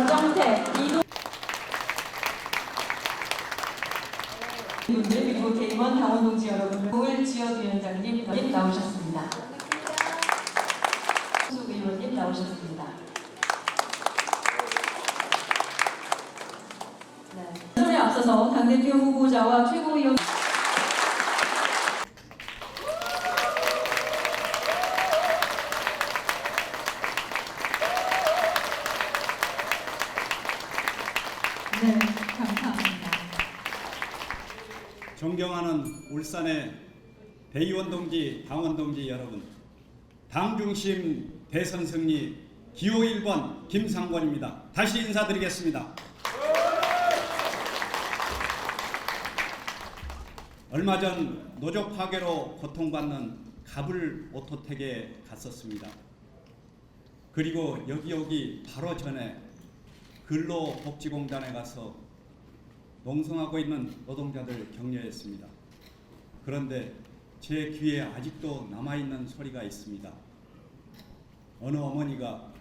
박정태, 분들 그리고 대의원 당원 동지 여러분들, 노을지역위원장님 나오셨습니다. 소속 의원님 나오셨습니다. 선에 앞서서 당대표 후보자와 최고위원 네, 감사합니다. 존경하는 울산의 대의원 동지, 당원 동지 여러분, 당중심 대선 승리 기호 1번 김상권입니다. 다시 인사드리겠습니다. 얼마 전 노조 파괴로 고통받는 갑을 오토텍에 갔었습니다. 그리고 여기 오기 바로 전에 근로복지공단에 가서 농성하고 있는 노동자들 격려했습니다. 그런데 제 귀에 아직도 남아있는 소리가 있습니다. 어느 어머니가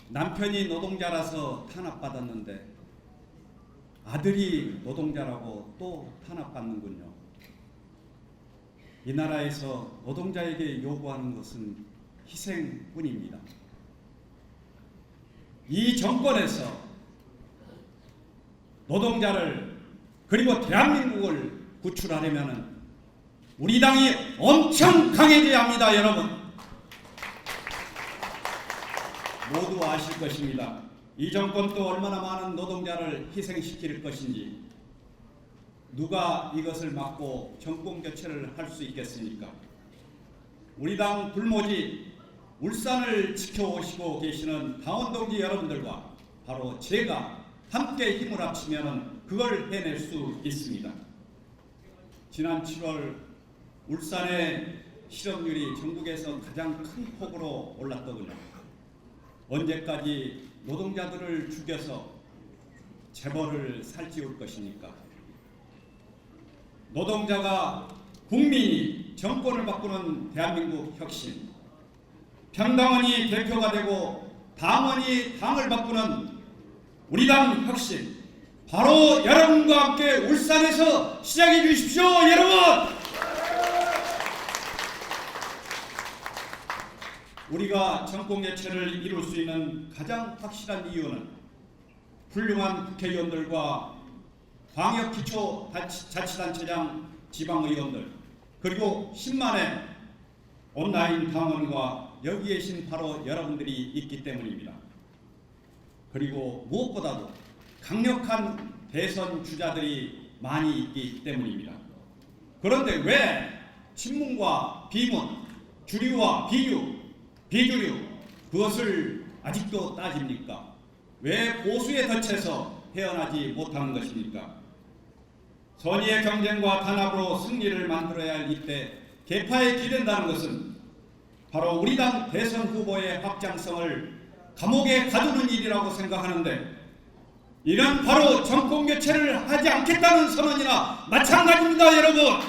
남편이 노동자라서 탄압받았는데 아들이 노동자라고 또 탄압받는군요. 이 나라에서 노동자에게 요구하는 것은 희생뿐입니다. 이 정권에서 노동자를 그리고 대한민국을 구출하려면 우리 당이 엄청 강해져야 합니다. 여러분 모두 아실 것입니다. 이 정권도 얼마나 많은 노동자를 희생시킬 것인지, 누가 이것을 막고 정권 교체를 할 수 있겠습니까? 우리 당 불모지 울산을 지켜오시고 계시는 당원 동지 여러분들과 바로 제가 함께 힘을 합치면 그걸 해낼 수 있습니다. 지난 7월 울산의 실업률이 전국에서 가장 큰 폭으로 올랐더군요. 언제까지 노동자들을 죽여서 재벌을 살찌울 것입니까? 노동자가 국민이 정권을 바꾸는 대한민국 혁신, 평당원이 대표가 되고 당원이 당을 바꾸는 우리 당 혁신, 바로 여러분과 함께 울산에서 시작해 주십시오. 여러분, 우리가 정권 교체를 이룰 수 있는 가장 확실한 이유는 훌륭한 국회의원들과 광역기초자치단체장 지방의원들, 그리고 10만의 온라인 당원과 여기 계신 바로 여러분들이 있기 때문입니다. 그리고 무엇보다도 강력한 대선 주자들이 많이 있기 때문입니다. 그런데 왜 친문과 비문, 주류와 비주류 그것을 아직도 따집니까? 왜 보수에 덫에서 헤어나지 못하는 것입니까? 선의의 경쟁과 단합으로 승리를 만들어야 할 이때 개파에 기댄다는 것은 바로 우리 당 대선 후보의 확장성을 감옥에 가두는 일이라고 생각하는데, 이는 바로 정권 교체를 하지 않겠다는 선언이나 마찬가지입니다. 여러분,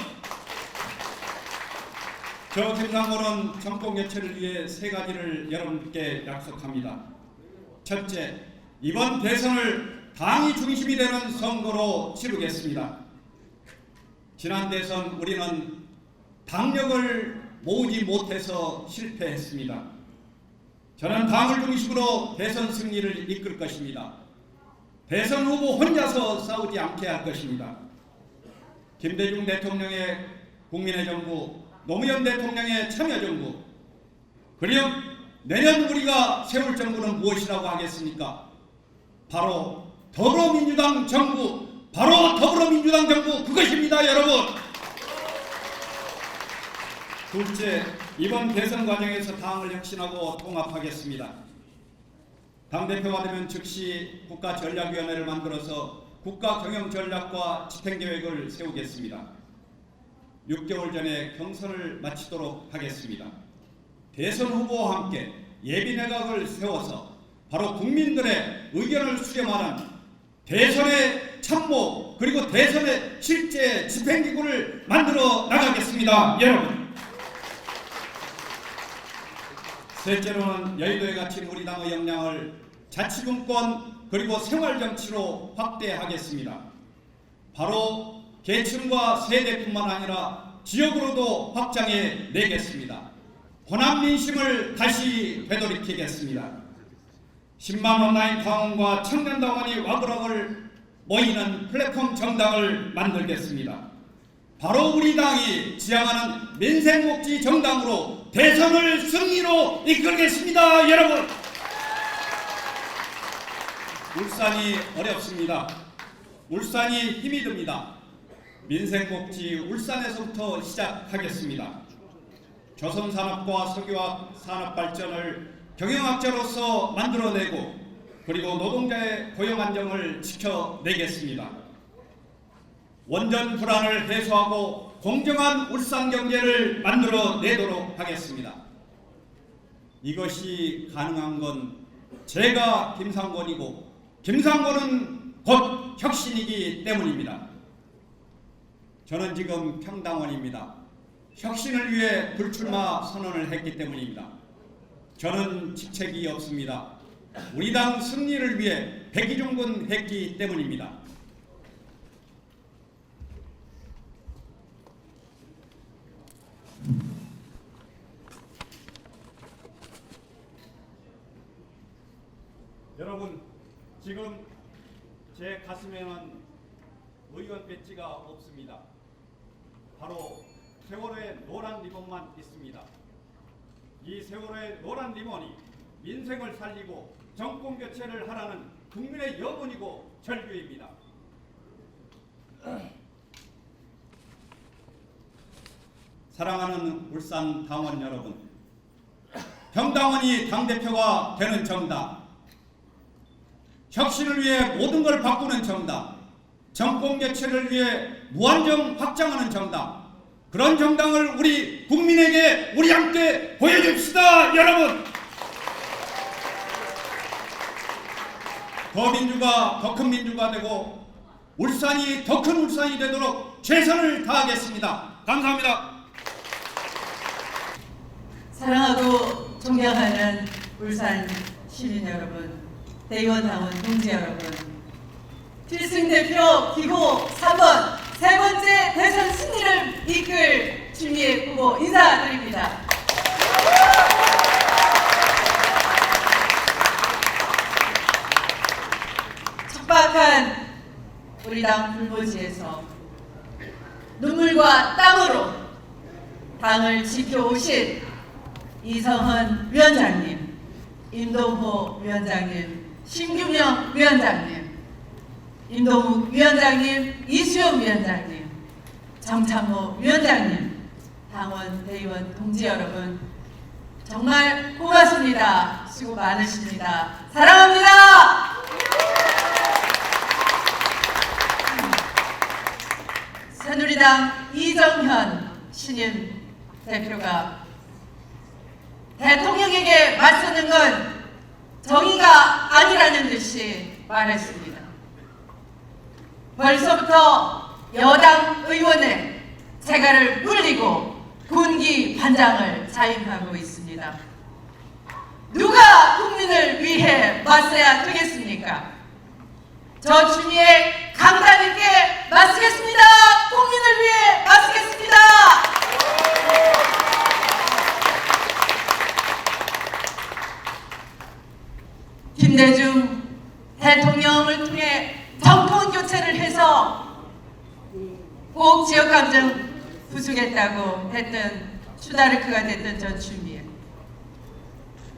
저 김상권은 정권 교체를 위해 세 가지를 여러분께 약속합니다. 첫째, 이번 대선을 당이 중심이 되는 선거로 치르겠습니다. 지난 대선 우리는 당력을 모으지 못해서 실패했습니다. 저는 당을 중심으로 대선 승리를 이끌 것입니다. 대선 후보 혼자서 싸우지 않게 할 것입니다. 김대중 대통령의 국민의 정부, 노무현 대통령의 참여정부, 그리고 내년 우리가 세울 정부는 무엇이라고 하겠습니까? 바로 더불어민주당 정부, 바로 더불어민주당 정부, 그것입니다. 여러분, 둘째, 이번 대선 과정에서 당을 혁신하고 통합하겠습니다. 당대표가 되면 즉시 국가전략위원회를 만들어서 국가경영전략과 집행계획을 세우겠습니다. 6개월 전에 경선을 마치도록 하겠습니다. 대선 후보와 함께 예비내각을 세워서 바로 국민들의 의견을 수렴하는 대선의 참모, 그리고 대선의 실제 집행기구를 만들어 나가겠습니다. 여러분, 셋째로는 여의도에 갇힌 우리 당의 역량을 자치분권 그리고 생활정치로 확대하겠습니다. 바로 계층과 세대뿐만 아니라 지역으로도 확장해 내겠습니다. 호남민심을 다시 되돌이키겠습니다. 10만 온라인 당원과 청년 당원이 와그락을 모이는 플랫폼 정당을 만들겠습니다. 바로 우리 당이 지향하는 민생복지 정당으로 대선을 승리로 이끌겠습니다. 여러분, 울산이 어렵습니다. 울산이 힘이 듭니다. 민생복지 울산에서부터 시작하겠습니다. 조선산업과 석유화학 산업 발전을 경영학자로서 만들어내고 그리고 노동자의 고용 안정을 지켜내겠습니다. 원전 불안을 해소하고 공정한 울산 경제를 만들어내도록 하겠습니다. 이것이 가능한 건 제가 김상곤이고 김상곤은 곧 혁신이기 때문입니다. 저는 지금 평당원입니다. 혁신을 위해 불출마 선언을 했기 때문입니다. 저는 직책이 없습니다. 우리 당 승리를 위해 백의종군 했기 때문입니다. 여러분, 지금 제 가슴에는 의원 배지가 없습니다. 바로 세월호의 노란 리본만 있습니다. 이 세월호의 노란 리본이 민생을 살리고 정권 교체를 하라는 국민의 여론이고 절규입니다. 사랑하는 울산 당원 여러분, 평당원이 당대표가 되는 정당, 혁신을 위해 모든 걸 바꾸는 정당, 정권 교체를 위해 무한정 확장하는 정당, 그런 정당을 우리 국민에게 우리 함께 보여줍시다. 여러분, 더 민주가 더 큰 민주가 되고 울산이 더 큰 울산이 되도록 최선을 다하겠습니다. 감사합니다. 사랑하고 존경하는 울산 시민 여러분, 대의원 당원 동지 여러분, 필승 대표 기호 3번 세 번째 대선 승리를 이끌 준비의 후보 인사드립니다. 척박한 우리 당 불모지에서 눈물과 땀으로 당을 지켜오신 이성헌 위원장님, 임동호 위원장님, 심규명 위원장님, 임동욱 위원장님, 이수영 위원장님, 정창호 위원장님, 당원, 대의원, 동지 여러분, 정말 고맙습니다. 수고 많으십니다. 사랑합니다. 새누리당 이정현 신임 대표가 대통령에게 맞서는 건 정의가 아니라는 듯이 말했습니다. 벌써부터 여당 의원의 재갈을 물리고 군기 반장을 자임하고 있습니다. 누가 국민을 위해 맞서야 되겠습니까? 저 추미애 강단 있게 맞서겠습니다. 국민을 위해 맞서겠습니다. 김대중 대통령을 통해 정권 교체를 해서 꼭 지역감정 부수겠다고 했던 슈다르크가 됐던 전 추미애,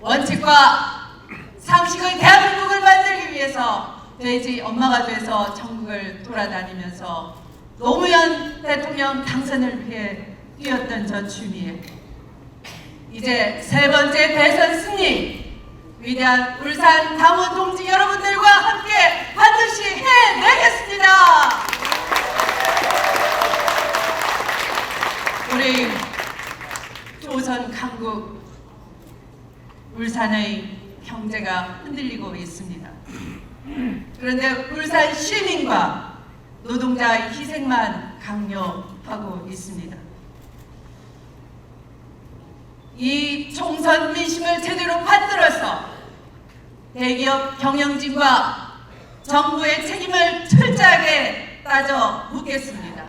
원칙과 상식의 대한민국을 만들기 위해서 돼지 엄마가 돼서 전국을 돌아다니면서 노무현 대통령 당선을 위해 뛰었던 전 추미애, 이제 세 번째 대선 승리, 위대한 울산 당원 동지 여러분들과 함께 반드시 해내겠습니다. 우리 조선 강국 울산의 경제가 흔들리고 있습니다. 그런데 울산 시민과 노동자의 희생만 강요하고 있습니다. 이 총선 민심을 제대로 받들어서 대기업 경영진과 정부의 책임을 철저하게 따져 묻겠습니다.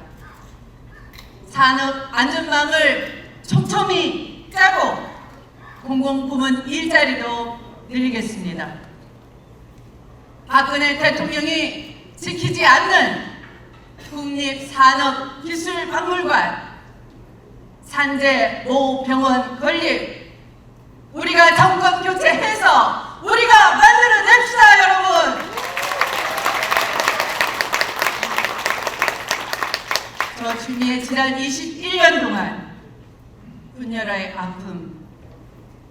산업 안전망을 촘촘히 짜고 공공부문 일자리도 늘리겠습니다. 박근혜 대통령이 지키지 않는 국립산업기술박물관, 산재 모 병원 건립, 우리가 정권 교체해서 우리가 만들어냅시다, 여러분. 저 주미의 지난 21년 동안 분열의 아픔,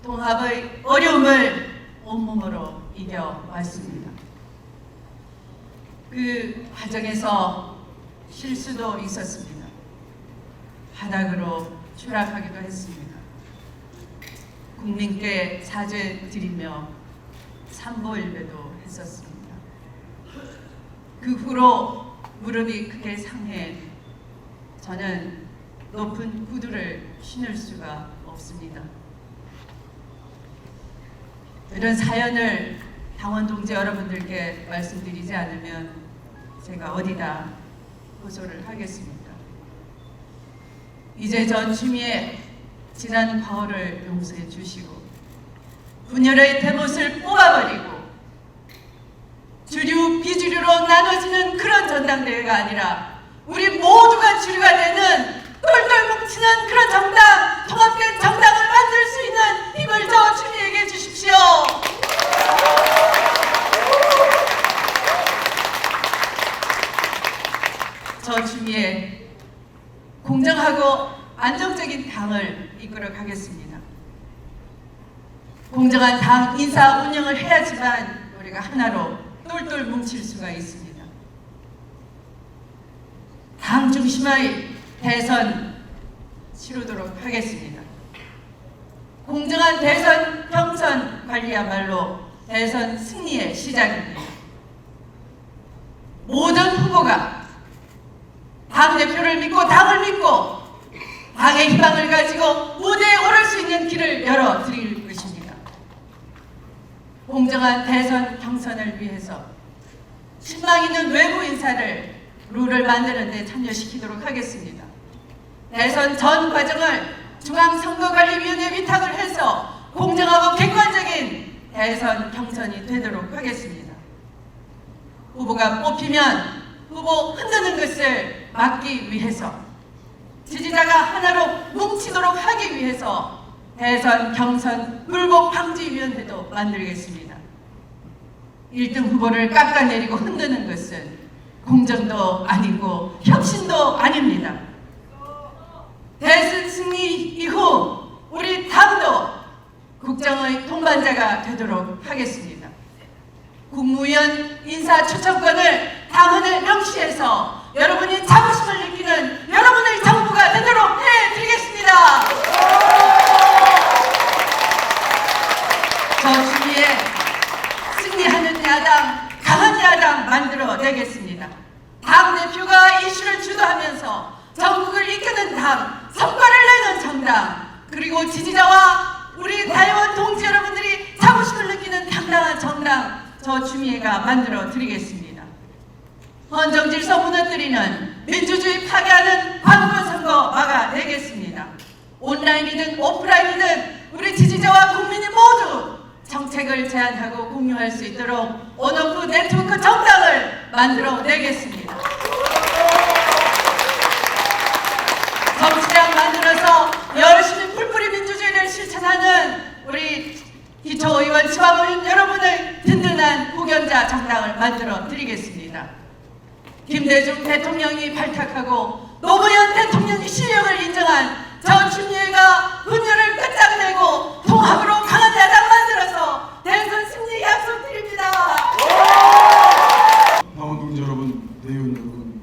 통합의 어려움을 온몸으로 이겨왔습니다. 그 과정에서 실수도 있었습니다. 바닥으로 추락하기도 했습니다. 국민께 사죄드리며 삼보일배도 했었습니다. 그 후로 무릎이 크게 상해 저는 높은 구두를 신을 수가 없습니다. 이런 사연을 당원 동지 여러분들께 말씀드리지 않으면 제가 어디다 호소를 하겠습니까? 이제 전 주미의 지난 과오를 용서해 주시고 분열의 대못을 뽑아버리고 주류 비주류로 나눠지는 그런 전당대회가 아니라 우리 모두가 주류가 되는 똘똘 뭉치는 그런 정당, 통합된 정당을 만들 수 있는 힘을 저 주미에게 주십시오. 저 주미의 공정하고 안정적인 당을 이끌어 가겠습니다. 공정한 당 인사 운영을 해야지만 우리가 하나로 똘똘 뭉칠 수가 있습니다. 당 중심의 대선 치르도록 하겠습니다. 공정한 대선 경선 관리야말로 대선 승리의 시작입니다. 모든 후보가 당대표를 믿고 당을 믿고 당의 희망을 가지고 무대에 오를 수 있는 길을 열어드릴 것입니다. 공정한 대선 경선을 위해서 신망 있는 외부 인사를 룰을 만드는 데 참여시키도록 하겠습니다. 대선 전 과정을 중앙선거관리위원회에 위탁을 해서 공정하고 객관적인 대선 경선이 되도록 하겠습니다. 후보가 뽑히면 후보 흔드는 것을 막기 위해서 지지자가 하나로 뭉치도록 하기 위해서 대선 경선 굴곡 방지위원회도 만들겠습니다. 1등 후보를 깎아내리고 흔드는 것은 공정도 아니고 혁신도 아닙니다. 대선 승리 이후 우리 당도 국정의 동반자가 되도록 하겠습니다. 국무위원 인사 초청권을 당헌에 명시해서 여러분이 자부심을 느끼는 여러분의 정부가 되도록 해드리겠습니다. 저 주위에 승리하는 야당, 강한 야당 만들어내겠습니다. 당대표가 이슈를 주도하면서 전국을 이끄는 당, 성과를 내는 정당, 그리고 지지자와 우리 대의원 동지 여러분들이 자부심을 느끼는 당당한 정당, 저 주미애가 만들어 드리겠습니다. 헌정질서 무너뜨리는 민주주의 파괴하는 관권선거 막아내겠습니다. 온라인이든 오프라인이든 우리 지지자와 국민이 모두 정책을 제안하고 공유할 수 있도록 온오프 네트워크 정당을 만들어내겠습니다. 정치당 만들어서 열심히 풀뿌리 민주주의를 실천하는 우리 기초의원, 지방의원 여러분의 든든한 후견자 정당을 만들어 드리겠습니다. 김대중 대통령이 발탁하고 노무현 대통령이 실력을 인정한 저 주미애가 분열을 끝장내고 통합으로 강한 야당 만들어서 대선 승리 약속드립니다. 당원 동지 여러분, 대의원 여러분,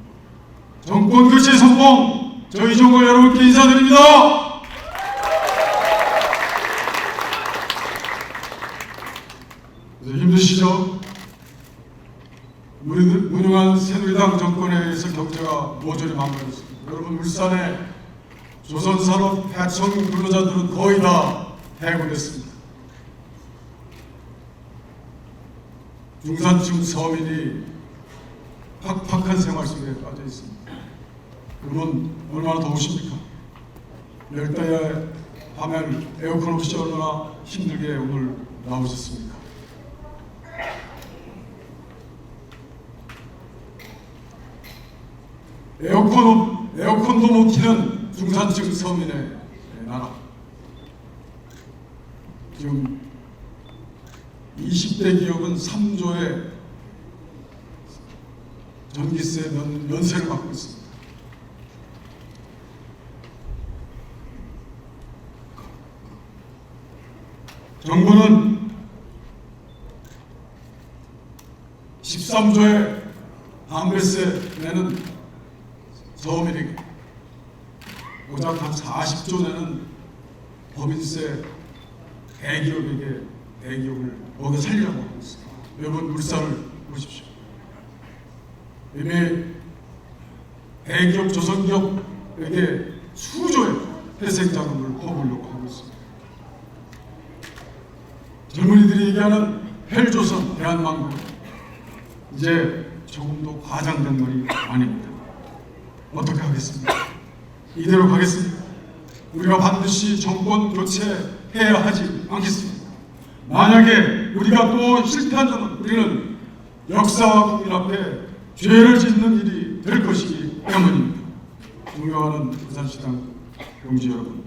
정권 교체 성공 저희 정권 여러분께 인사드립니다. 힘드시죠? 우리들 무능한 새누리당 정권에 의해서 경제가 모조리 망가졌습니다. 여러분, 울산에 조선산업 해청 근로자들은 거의 다 해고됐습니다. 중산층 서민이 팍팍한 생활 속에 빠져 있습니다. 그러면 얼마나 더우십니까? 열대야 밤에 에어컨 없이 얼마나 힘들게 오늘 나오셨습니까? 에어컨도 못 키는 중산층 서민의 나라. 지금 20대 기업은 3조의 전기세 면세를 받고 있습니다. 정부는 13조의 방배세 내는 서민에게 고작 한 40조 내는 법인세 대기업을 먹여 살리라고 하고 있습니다. 여러분 울산을 보십시오. 이미 대기업 조선기업에게 수조의 회생 자금을 퍼부으려고 하고 있습니다. 젊은이들이 얘기하는 헬조선 대한망국, 이제 조금도 과장된 말이 아닙니다. 어떻게 하겠습니까? 이대로 가겠습니까? 우리가 반드시 정권 교체해야 하지 않겠습니까? 만약에 우리가 또 실패한다면 우리는 역사와 국민 앞에 죄를 짓는 일이 될 것이기 때문입니다. 존경하는 부산시당 동지 여러분,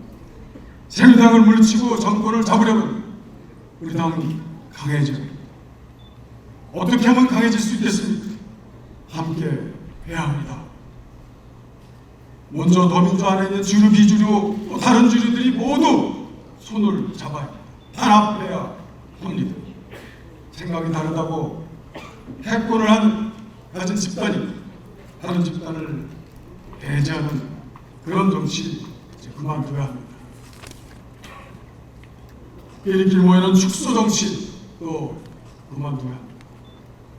새누리당을 물리치고 정권을 잡으려면 우리 당이 강해져야 합니다. 어떻게 하면 강해질 수 있겠습니까? 함께 해야 합니다. 먼저 더민주 안에 있는 주류, 비주류, 또 다른 주류들이 모두 손을 잡아야 합니다. 단합해야 합니다. 생각이 다르다고 패권을 가진 집단이 다른 집단을 배제하는 그런 정치 이제 그만둬야 합니다. 끼리끼리 모이는 축소 정치 또 그만둬야 합니다.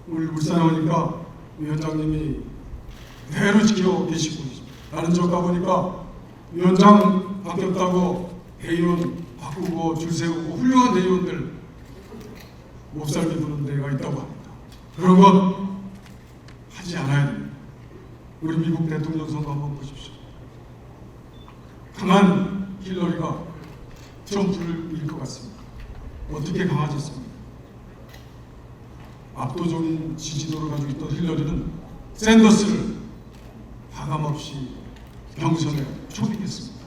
우리 울산에 오니까 위원장님이 그대로 지켜 계시고 계십니다. 다른 지역 가보니까 위원장 바뀌었다고 대의원 바꾸고 줄 세우고 훌륭한 대의원들 몹살게 부는 데가 있다고 합니다. 그런 건 하지 않아야 됩니다. 우리 미국 대통령 선거 한번 보십시오. 강한 힐러리가 트럼프를 이길 것 같습니다. 어떻게 강해졌습니까? 압도적인 지지도를 가지고 있던 힐러리는 샌더스를 과감없이 경선에 초빙했습니다.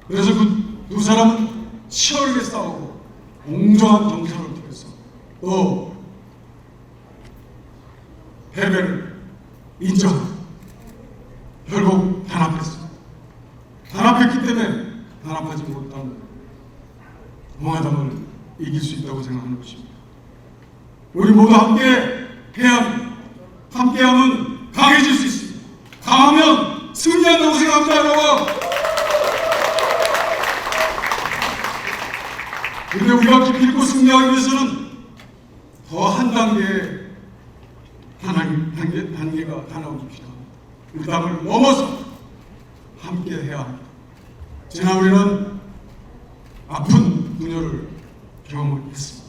그래서 그 두 사람은 치열하게 싸우고 공정한 경선을 통해서 또 패배를 인정하고 결국 단합했습니다. 단합했기 때문에 단합하지 못한 공화당을 이길 수 있다고 생각하는 것입니다. 우리 모두 함께 해야 합니다. 함께하면 강해질 수 있습니다. 강하면 승리한다고 생각합니다, 여러분. 근데 우리가 기필코 승리하기 위해서는 더 한 단계가 더 나오기 필요합니다. 우리 당을 넘어서 함께 해야 합니다. 지난 우리는 아픈 분열을 경험을 했습니다.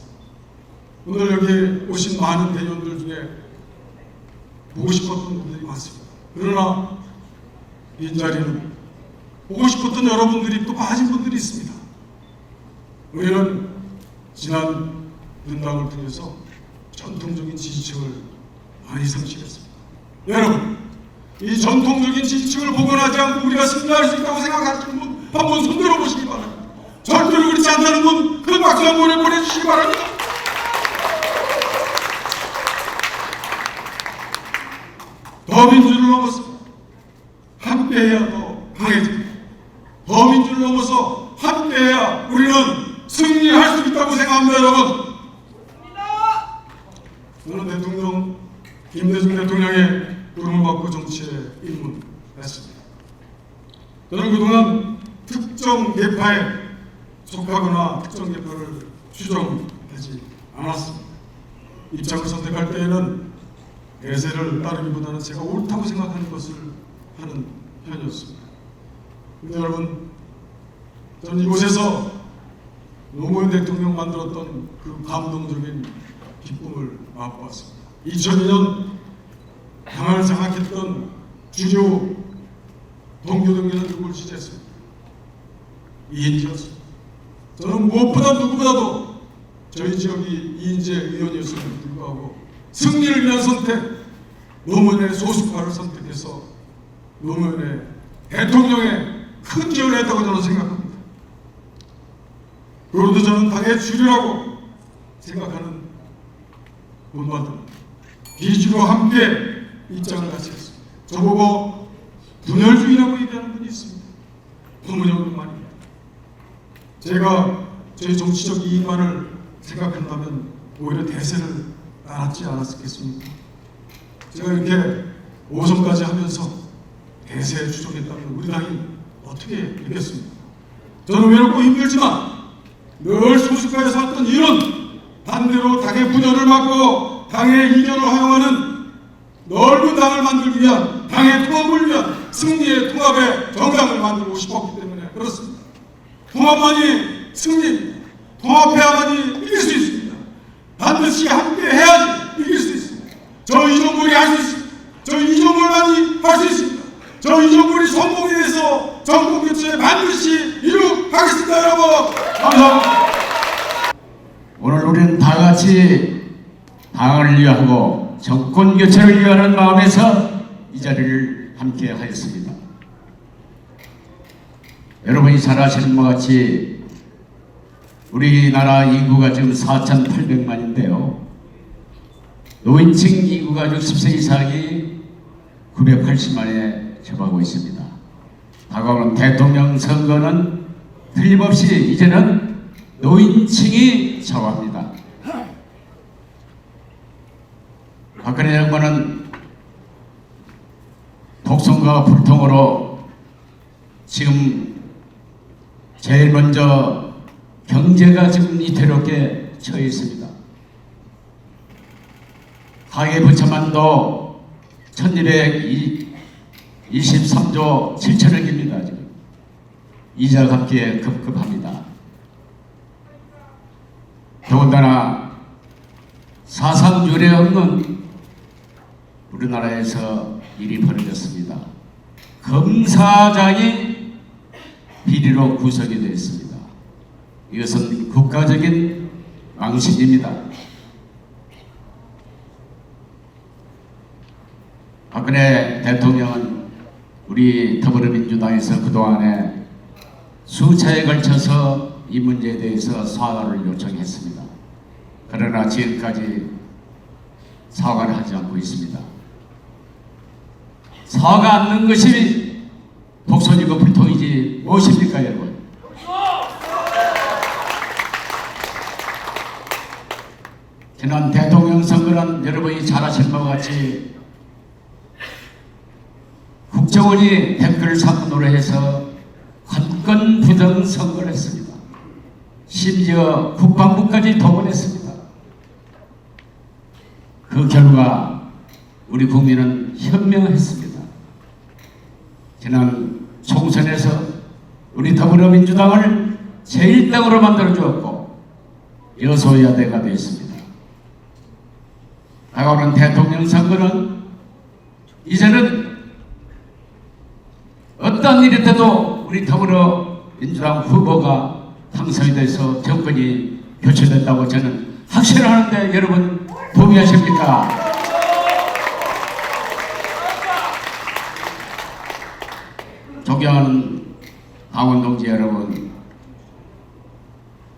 오늘 여기 오신 많은 대의원들 중에 보고 싶었던 분들이 많습니다. 그러나 빈자리는 보고 싶었던 여러분들이 또 빠진 분들이 있습니다. 우리는 지난 분당을 통해서 전통적인 지지층을 많이 상실했습니다. 여러분, 이 전통적인 지지층을 복원하지 않고 우리가 승리할 수 있다고 생각하시는 분 한번 손들어 보시기 바랍니다. 절대로 그렇지 않다는 분 큰 박수 한번 보내주시기 바랍니다. 더민주를 넘어서 함께해야 더 강해집니다. 더민주를 넘어서 함께해야 우리는 승리할 수 있다고 생각합니다, 여러분. 저는 대통령 김대중 대통령의 부름을 받고 정치에 입문했습니다. 저는 그동안 특정 계파에 속하거나 특정 계파를 추종하지 않았습니다. 입장을 선택할 때에는 대세를 따르기보다는 제가 옳다고 생각하는 것을 하는 편이었습니다. 그런데 여러분, 저는 이곳에서 노무현 대통령 만들었던 그 감동적인 기쁨을 맛보았습니다. 2002년 당을 장악했던 주요 동교동에는 누구를 지지했습니까? 이인재였습니다. 저는 무엇보다 누구보다도 저희 지역이 이인재 의원이었음에도 불구하고 승리를 위한 선택, 노무현의 소수파를 선택해서 노무현의 대통령에 큰 기여를 했다고 저는 생각합니다. 그런데 저는 당의 주류라고 생각하는 분들은 비주로 함께 입장을 같이 했습니다. 저보고 분열주의라고 얘기하는 분이 있습니다. 노무현은 말입니다. 제가 제 정치적 이익만을 생각한다면 오히려 대세를 따랐지 않았겠습니까? 제가 이렇게 5선까지 하면서 대세에 추종했다면 우리 당이 어떻게 이겼습니까? 저는 외롭고 힘들지만 늘 소수파에 살던 이유는 반대로 당의 분열을 막고 당의 이견을 허용하는 넓은 당을 만들기 위한, 당의 통합을 위한 승리의 통합의 정당을 만들고 싶었기 때문에 그렇습니다. 통합만이 승리입니다. 통합해야만이 이길 수 있습니다. 반드시 함께 해야지 이길 수 있습니다. 저 이종골이 할 수 있습니다. 저 이종골만이 할 수 있습니다. 저 이종골이 성공에 대해서 정권교체 반드시 이룩하겠습니다. 여러분 감사합니다. 오늘 우리는 다 같이 당을 위하고 정권 교체를 위하는 마음에서 이 자리를 함께 하였습니다. 여러분이 잘 아시는 것 같이 우리나라 인구가 지금 4,800만인데요. 노인층 인구가 60세 이상이 980만에 접하고 있습니다. 다가오는 대통령 선거는 틀림없이 이제는 노인층이 좌우합니다. 박근혜 정부는 독선과 불통으로 지금 제일 먼저 경제가 지금 위태롭게 처해 있습니다. 가계부채만도 1223조 7천억입니다. 지금 이자가 함께 급급합니다. 더군다나 사상 유례 없는 우리나라에서 일이 벌어졌습니다. 검사장이 비리로 구성이 되어 있습니다. 이것은 국가적인 망신입니다. 박근혜 대통령은 우리 더불어민주당에서 그동안에 수차에 걸쳐서 이 문제에 대해서 사과를 요청했습니다. 그러나 지금까지 사과를 하지 않고 있습니다. 사과 않는 것이 독선이고 불통이지 무엇입니까, 여러분? 지난 대통령 선거는 여러분이 잘 아시는 바와 같이 국정원이 댓글 사건으로 해서 관건 부정 선거를 했습니다. 심지어 국방부까지 동원했습니다. 그 결과 우리 국민은 현명했습니다. 지난 총선에서 우리 더불어민주당을 제1당으로 만들어주었고 여소야대가 되었습니다. 다가오는 대통령 선거는 이제는 어떤 일이 돼도 우리 더불어민주당 후보가 당선이 돼서 정권이 교체된다고 저는 확신을 하는데 여러분 동의하십니까? 존경하는 당원 동지 여러분,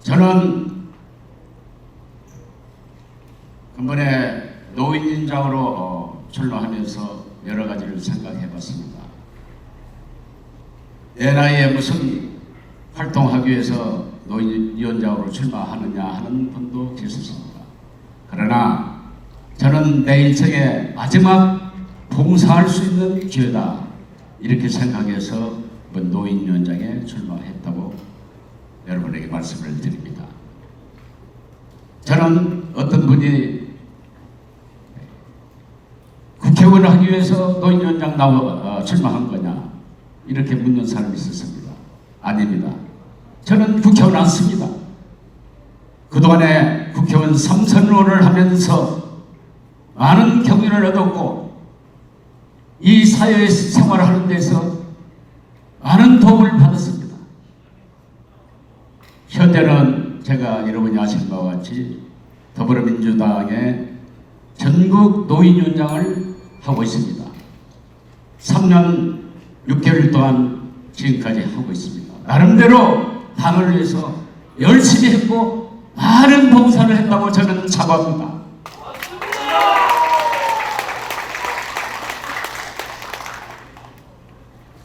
저는 이번에 노인위원장으로 출마하면서 여러 가지를 생각해 봤습니다. 내 나이에 무슨 활동하기 위해서 노인위원장으로 출마하느냐 하는 분도 계셨습니다. 그러나 저는 내 인생의 마지막 봉사할 수 있는 기회다 이렇게 생각해서 노인위원장에 출마했다고 여러분에게 말씀을 드립니다. 저는 어떤 분이 국회의원을 하기 위해서 노인위원장 출마한 거냐 이렇게 묻는 사람이 있었습니다. 아닙니다. 저는 국회의원 안 씁니다. 그동안에 국회의원 저는 삼선론을 하면서 많은 경륜을 얻었고 이 사회 생활하는 데서 많은 도움을 받았습니다. 현재는 제가 여러분이 아시는 바와 같이 더불어민주당의 전국 노인위원장을 하고 있습니다. 3년 6개월 동안 지금까지 하고 있습니다. 나름대로 당을 위해서 열심히 했고 많은 봉사를 했다고 저는 자부합니다.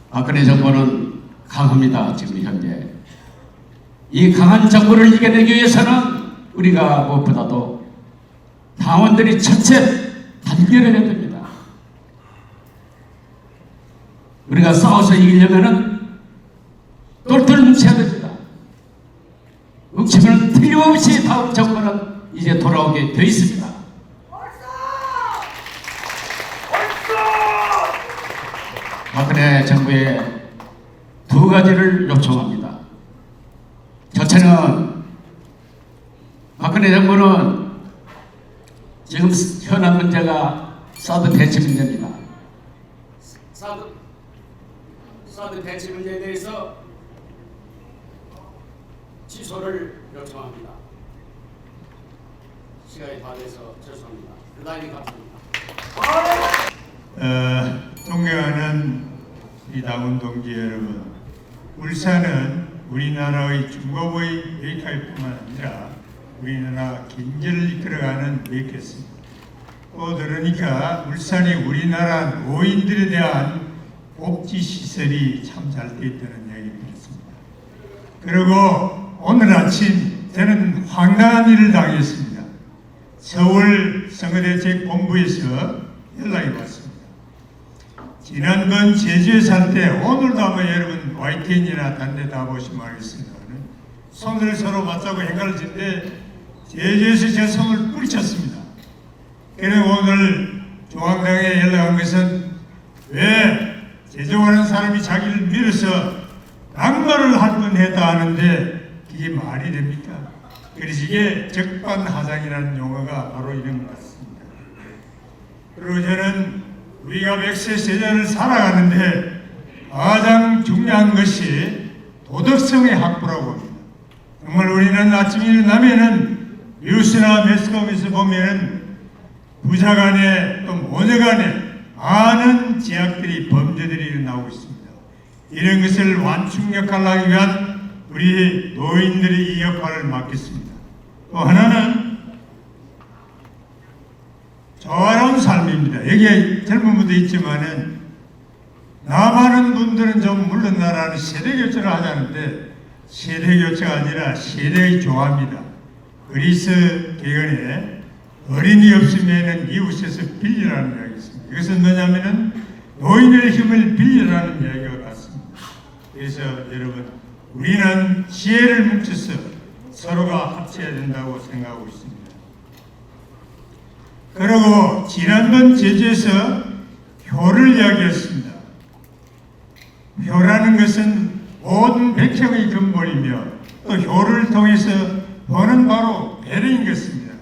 박근혜 정부는 강합니다. 지금 현재 이 강한 정부를 이겨내기 위해서는 우리가 무엇보다도 당원들이 첫째 단결해야 됩니다. 우리가 싸워서 이기려면은 똘똘 뭉쳐야 됩니다. 뭉치면 틀림없이 다음 정부는 이제 돌아오게 돼 있습니다. 박근혜 정부에 두 가지를 요청합니다. 첫째는 박근혜 정부는 지금 현안 문제가 사드 배치 문제입니다. 사드 배치 문제에 대해서 취소를 요청합니다. 시간이 다 돼서 죄송합니다. 대단히 감사합니다. 존경하는 이 당원 동지 여러분, 울산은 우리나라의 중고부의 메이커뿐만 아니라 우리나라 경제를 이끌어가는 메이커입니다. 또 들으니까 울산이 우리나라 노인들에 대한 복지 시설이 참 잘 되어 있다는 이야기 들었습니다. 그리고 오늘 아침 저는 황당한 일을 당했습니다. 서울 선거대책 본부에서 연락이 왔습니다. 지난번 제주에 살 때 오늘도 아마 여러분 YTN이나 다른 데 다 보시면 알겠습니다만 손을 서로 맞잡고 헷갈리는데 제주에서 제 손을 뿌리쳤습니다. 그리고 오늘 중앙당에 연락한 것은 왜 제주 가는 사람이 자기를 밀어서 낙마를 할 뻔했다 하는데 그게 말이 됩니까? 그래서 이게 적반하장이라는 용어가 바로 이런 것 같습니다. 그리고 저는 우리가 100세 세대를 살아가는데 가장 중요한 것이 도덕성의 확보라고 합니다. 정말 우리는 아침에 일어나면은 뉴스나 매스컴에서 보면은 부자 간에 또 모녀 간에 많은 제약들이 범죄들이 일어나고 있습니다. 이런 것을 완충 역할을 하기 위한 우리 노인들이 이 역할을 맡겠습니다. 또 하나는 조화로운 삶입니다. 여기에 젊은 분도 있지만은 남하는 분들은 좀 물러나라는 세대교체를 하자는데 세대교체가 아니라 세대의 조화입니다. 그리스 개헌에 어린이 없으면은 이웃에서 빌리라는 이야기 있습니다. 이것은 뭐냐면은 노인의 힘을 빌리라는 이야기가 같습니다. 그래서 여러분 우리는 지혜를 뭉쳐서 서로가 합쳐야 된다고 생각하고 있습니다. 그리고 지난번 제주에서 효를 이야기했습니다. 효라는 것은 모든 백형의 근본이며 또 효를 통해서 보는 바로 배려인 것입니다.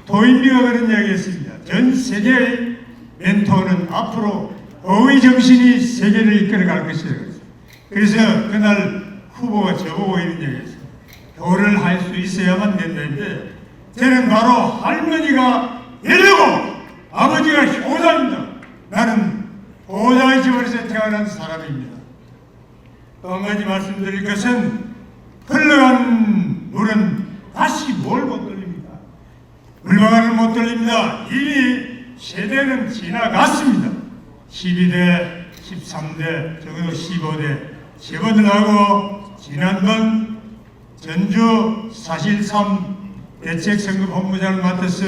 도인비가 그런 이야기했습니다. 전 세계의 멘토는 앞으로 어의 정신이 세계를 이끌어갈 것이라고 했습니다. 그래서 그날 후보가 저보고 이런 이야기했습니다. 효를 할 수 있어야만 된다는데 저는 바로 할머니가 이러고 아버지가 효자입니다. 나는 효자의 집안에서 태어난 사람입니다. 또 한 가지 말씀드릴 것은 흘러간 물은 다시 뭘 못 돌립니다. 물방울을 못 돌립니다. 이미 세대는 지나갔습니다. 12대, 13대, 적어도 15대 세 번을 하고 지난번 전주 4.13 대책선거본부장을 맡아서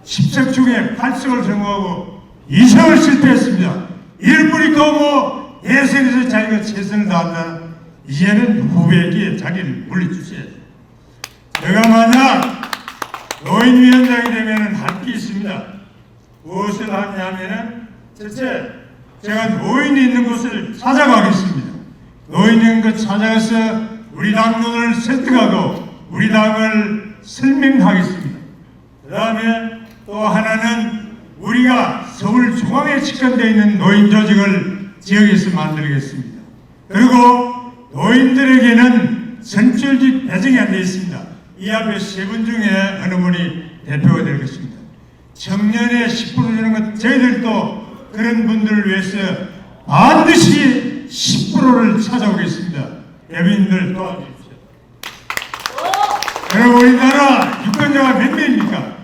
10석 중에 8석을 성공하고 2석을 실패했습니다. 일부리도 뭐 예선에서 자기가 최선을 다한다. 이제는 후배에게 자기를 물려주셔야죠. 제가 만약 노인위원장이 되면 할 게 있습니다. 무엇을 하냐면은 첫째, 제가 노인이 있는 곳을 찾아가겠습니다. 노인이 있는 곳 찾아가서 우리 당론을 설득하고 우리 당을 설명하겠습니다. 그 다음에 또 하나는 우리가 서울 중앙에 집권되어 있는 노인 조직을 지역에서 만들겠습니다. 그리고 노인들에게는 선출직 배정이 안 되어 있습니다. 이 앞에 세 분 중에 어느 분이 대표가 될 것입니다. 청년의 10% 주는 것, 저희들도 그런 분들을 위해서 반드시 10%를 찾아오겠습니다. 대변인들 도와주십시오. 여러분, 우리나라 유권자가 몇 명입니까?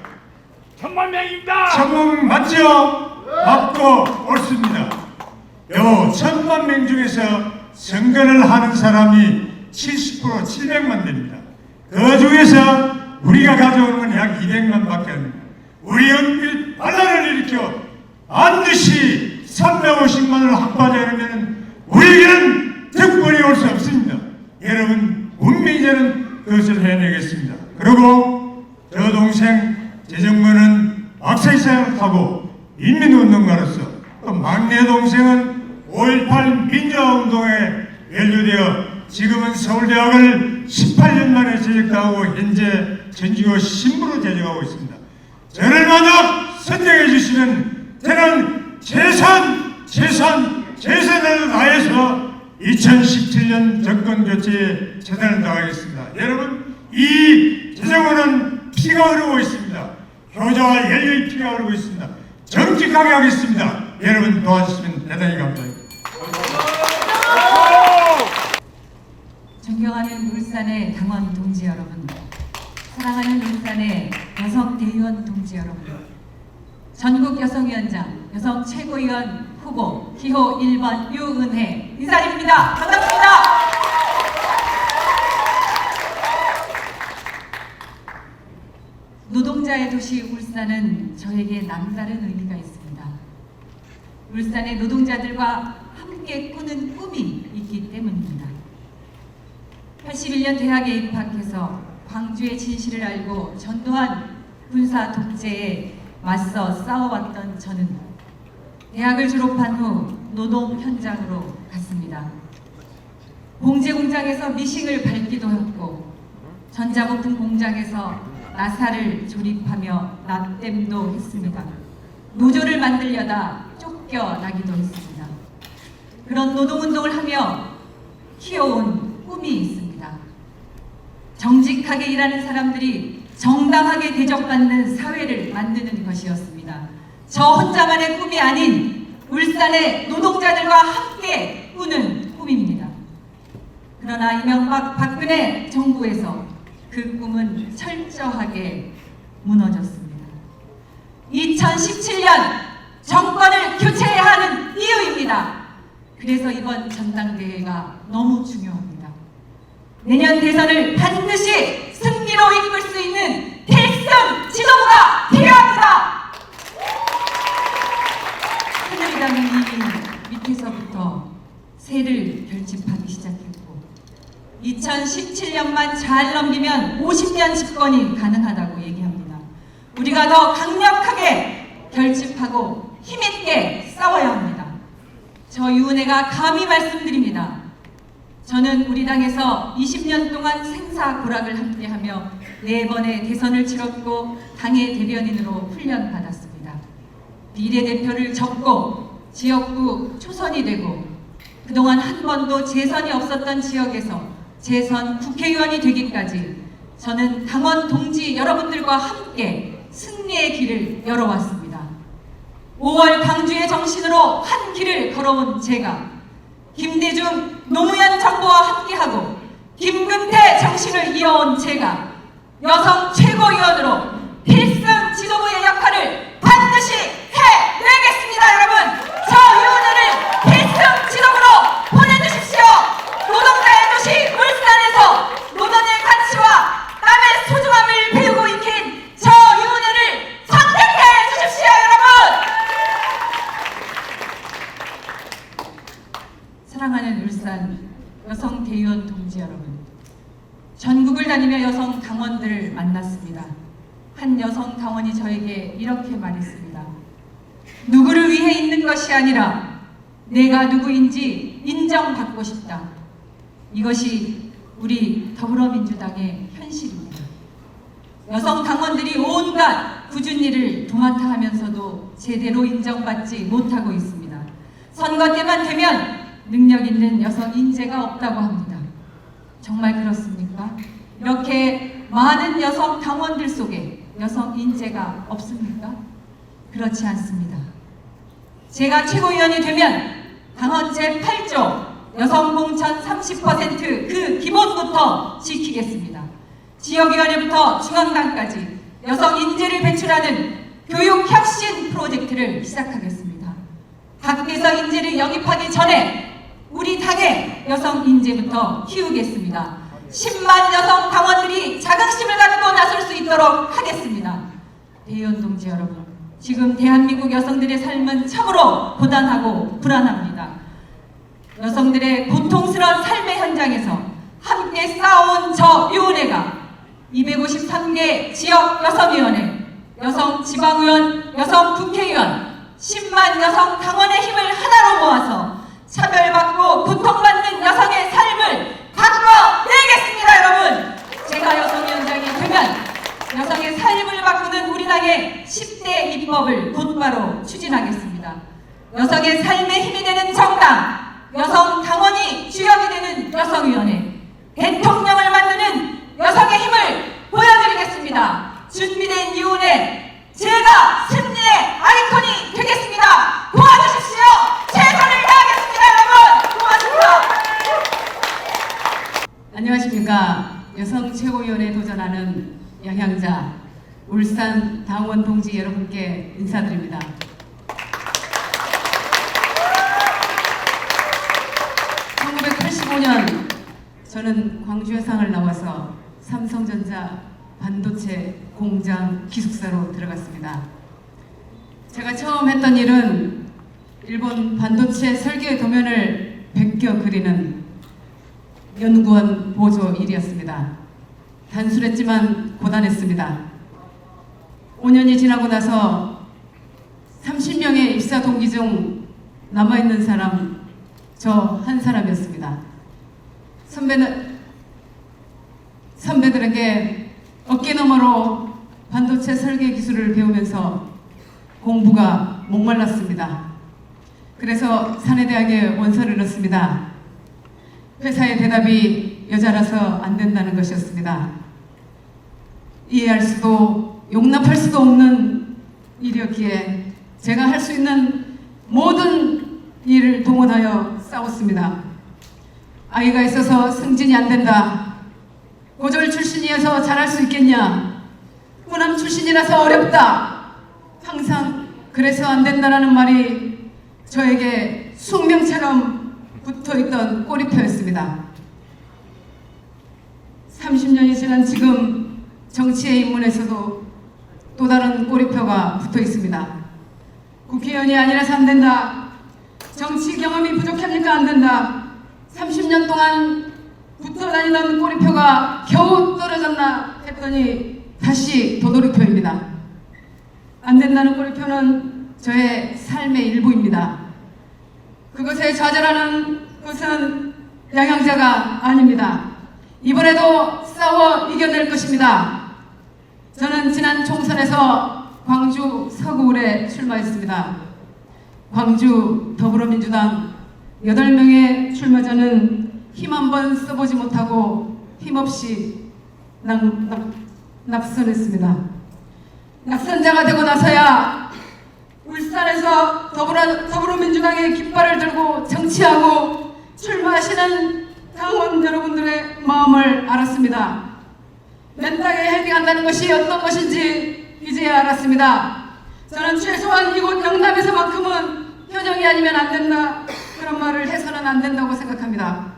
10,000명입니다. 1000명 맞죠? 맞고 옳습니다. 요 1000만 명 중에서 선거를 하는 사람이 70% 700만 됩니다. 그 중에서 우리가 가져오는 건 약 200만 밖에 안 됩니다. 우리 연필 반란을 일으켜 반드시 350만을 확보하려면 우리에게는 득권이 올 수 없습니다. 여러분, 분명히 저는 그것을 해내겠습니다. 그리고 저 동생 재정문은 박사의 사역을 타고 인민운동가로서, 또 막내 동생은 5.18 민주화운동에 연루되어 지금은 서울대학을 18년 만에 재직하고 현재 전주교 신부로 재직하고 있습니다. 저를 만약 선정해 주시면 저는 최선을 다해서 2017년 정권 교체에 최선을 다하겠습니다. 여러분, 이 재정원은 피가 흐르고 있습니다. 효자와 열렬히 피가 흐르고 있습니다. 정직하게 하겠습니다. 여러분 도와주시면 대단히 감사합니다. 존경하는 울산의 당원 동지 여러분, 사랑하는 울산의 여성 대의원 동지 여러분, 전국 여성위원장, 여성 최고위원 후보 기호 1번 유은혜 인사드립니다. 반갑습니다. 노동자의 도시 울산은 저에게 남다른 의미가 있습니다. 울산의 노동자들과 함께 꾸는 꿈이 있기 때문입니다. 81년 대학에 입학해서 광주의 진실을 알고 전두환 군사 독재에 맞서 싸워왔던 저는 대학을 졸업한 후 노동 현장으로 갔습니다. 봉제 공장에서 미싱을 밟기도 했고 전자부품 공장에서 나사를 조립하며 납땜도 했습니다. 노조를 만들려다 쫓겨나기도 했습니다. 그런 노동운동을 하며 키워온 꿈이 있습니다. 정직하게 일하는 사람들이 정당하게 대접받는 사회를 만드는 것이었습니다. 저 혼자만의 꿈이 아닌 울산의 노동자들과 함께 꾸는 꿈입니다. 그러나 이명박 박근혜 정부에서 그 꿈은 철저하게 무너졌습니다. 2017년 정권을 교체해야 하는 이유입니다. 그래서 이번 전당대회가 너무 중요합니다. 내년 대선을 반드시 승리로 이끌 수 있는 필승 지도부가 필요합니다. 새누리당은 이미 밑에서부터 새를 결집하기 시작했고 2017년만 잘 넘기면 50년 집권이 가능하다고 얘기합니다. 우리가 더 강력하게 결집하고 힘있게 싸워야 합니다. 저 유은혜가 감히 말씀드립니다. 저는 우리 당에서 20년 동안 생사고락을 함께하며 4번의 대선을 치렀고 당의 대변인으로 훈련받았습니다. 비례대표를 접고 지역구 초선이 되고 그동안 한 번도 재선이 없었던 지역에서 재선 국회의원이 되기까지 저는 당원 동지 여러분들과 함께 승리의 길을 열어왔습니다. 5월 광주의 정신으로 한 길을 걸어온 제가 김대중 노무현 정부와 함께하고 김근태 정신을 이어온 제가 여성 최고위원으로 필승 지도부의 역할을 반드시 해내겠습니다. 여러분, 저 유은혜를 필승 지도부로 보내주십시오. 노동자의 도시 울산에서 노동의 가치와 땀의 소중함을 배우고 익힌 저 유은혜를 선택해 주십시오. 여러분, 사랑하는 울산 여성 대의원 동지 여러분, 전국을 다니며 여성 당원들을 만났습니다. 한 여성 당원이 저에게 이렇게 말했습니다. 누구를 위해 있는 것이 아니라 내가 누구인지 인정받고 싶다. 이것이 우리 더불어민주당의 현실입니다. 여성 당원들이 온갖 굳은 일을 도맡아 하면서도 제대로 인정받지 못하고 있습니다. 선거 때만 되면 능력 있는 여성 인재가 없다고 합니다. 정말 그렇습니까? 이렇게 많은 여성 당원들 속에 여성 인재가 없습니까? 그렇지 않습니다. 제가 최고위원이 되면 당헌 제8조 여성 공천 30% 그 기본부터 지키겠습니다. 지역위원회부터 중앙당까지 여성 인재를 배출하는 교육 혁신 프로젝트를 시작하겠습니다. 밖에서 인재를 영입하기 전에 우리 당의 여성 인재부터 키우겠습니다. 10만 여성 당원들이 자긍심을 갖고 나설 수 있도록 하겠습니다. 대의원 동지 여러분, 지금 대한민국 여성들의 삶은 참으로 고단하고 불안합니다. 여성들의 고통스러운 삶의 현장에서 함께 싸워온 저 위원회가 253개 지역 여성위원회, 여성 지방의원, 여성 국회의원, 10만 여성 당원의 힘을 하나로 모아서 차별받고 고통받는 여성의 삶을 바꿔내겠습니다, 여러분! 제가 여성위원장이 되면 여성의 삶을 바꾸는 우리 당의 10대 입법을 곧바로 추진하겠습니다. 여성의 삶에 힘이 되는 정당, 여성 당원이 주역이 되는 여성위원회, 대통령을 만드는 여성의 힘을 보여드리겠습니다. 준비된 위원회, 제가 승리의 아이콘이 되겠습니다. 도와주십시오. 최선을 다하겠습니다, 여러분. 고맙습니다. 안녕하십니까. 여성 최고위원회에 도전하는 양향자 울산 당원 동지 여러분께 인사드립니다. 1985년 저는 광주 해상을 나와서 삼성전자 반도체 공장 기숙사로 들어갔습니다. 제가 처음 했던 일은 일본 반도체 설계 도면을 베껴 그리는 연구원 보조 일이었습니다. 단순했지만 고단했습니다. 5년이 지나고 나서 30명의 입사 동기 중 남아있는 사람 저 한 사람이었습니다. 선배들에게 어깨너머로 반도체 설계 기술을 배우면서 공부가 목말랐습니다. 그래서 사내대학에 원서를 넣습니다. 회사의 대답이 여자라서 안 된다는 것이었습니다. 이해할 수도 용납할 수도 없는 일이었기에 제가 할 수 있는 모든 일을 동원하여 싸웠습니다. 아이가 있어서 승진이 안 된다. 고졸 출신이어서 잘할 수 있겠냐. 호남 출신이라서 어렵다. 항상 그래서 안 된다라는 말이 저에게 숙명처럼 붙어있던 꼬리표였습니다. 30년이 지난 지금 정치에 입문해서도 또 다른 꼬리표가 붙어 있습니다. 국회의원이 아니라서 안 된다. 정치 경험이 부족하니까 안 된다. 30년 동안 붙어 다니던 꼬리표가 겨우 떨어졌나 했더니 다시 도돌이표입니다. 안 된다는 꼬리표는 저의 삶의 일부입니다. 그것에 좌절하는 것은 양향자가 아닙니다. 이번에도 싸워 이겨낼 것입니다. 저는 지난 총선에서 광주 서구울에 출마했습니다. 광주 더불어민주당 8명의 출마자는 힘 한번 써보지 못하고 힘없이 낙선했습니다. 낙선자가 되고 나서야 울산에서 더불어민주당의 깃발을 들고 정치하고 출마하시는 당원 여러분들의 마음을 알았습니다. 맨땅에 헤딩한다는 것이 어떤 것인지 이제야 알았습니다. 저는 최소한 이곳 영남에서만큼은 현역이 아니면 안 된다, 그런 말을 해서는 안 된다고 생각합니다.